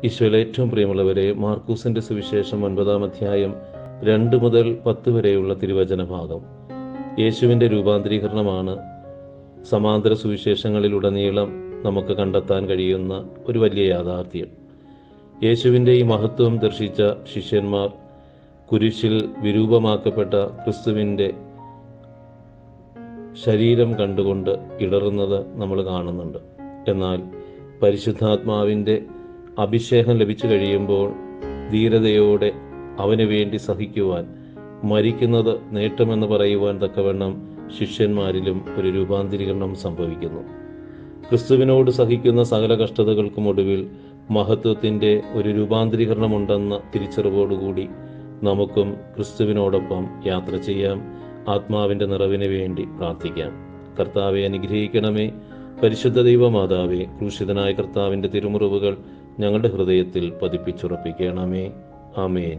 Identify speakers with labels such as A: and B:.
A: ഈശോയിൽ ഏറ്റവും പ്രിയമുള്ളവരെ, മാർക്കൂസിൻ്റെ സുവിശേഷം 9-ാം അധ്യായം 2 മുതൽ 10 വരെയുള്ള തിരുവചന ഭാഗം യേശുവിൻ്റെ രൂപാന്തരീകരണമാണ് സമാന്തര സുവിശേഷങ്ങളിലുടനീളം നമുക്ക് കണ്ടെത്താൻ കഴിയുന്ന ഒരു വലിയ യാഥാർത്ഥ്യം. യേശുവിൻ്റെ ഈ മഹത്വം ദർശിച്ച ശിഷ്യന്മാർ കുരിശിൽ വിരൂപമാക്കപ്പെട്ട ക്രിസ്തുവിൻ്റെ ശരീരം കണ്ടുകൊണ്ട് ഇടറുന്നത് നമ്മൾ കാണുന്നുണ്ട്. എന്നാൽ പരിശുദ്ധാത്മാവിൻ്റെ അഭിഷേകം ലഭിച്ചു കഴിയുമ്പോൾ ധീരതയോടെ അവന് വേണ്ടി സഹിക്കുവാൻ, മരിക്കുന്നത് നേട്ടമെന്ന് പറയുവാൻ തക്കവണ്ണം ശിഷ്യന്മാരിലും ഒരു രൂപാന്തരീകരണം സംഭവിക്കുന്നു. ക്രിസ്തുവിനോട് സഹിക്കുന്ന സകല കഷ്ടതകൾക്കും ഒടുവിൽ മഹത്വത്തിൻ്റെ ഒരു രൂപാന്തരീകരണമുണ്ടെന്ന തിരിച്ചറിവോടുകൂടി നമുക്കും ക്രിസ്തുവിനോടൊപ്പം യാത്ര ചെയ്യാം. ആത്മാവിൻ്റെ നിറവിന് വേണ്ടി പ്രാർത്ഥിക്കാം. കർത്താവെ, അനുഗ്രഹിക്കണമേ. പരിശുദ്ധ ദൈവമാതാവേ, ക്രൂശിതനായ കർത്താവിൻ്റെ തിരുമുറിവുകൾ ഞങ്ങളുടെ ഹൃദയത്തിൽ പതിപ്പിച്ചുറപ്പിക്കണമേ. ആമേൻ.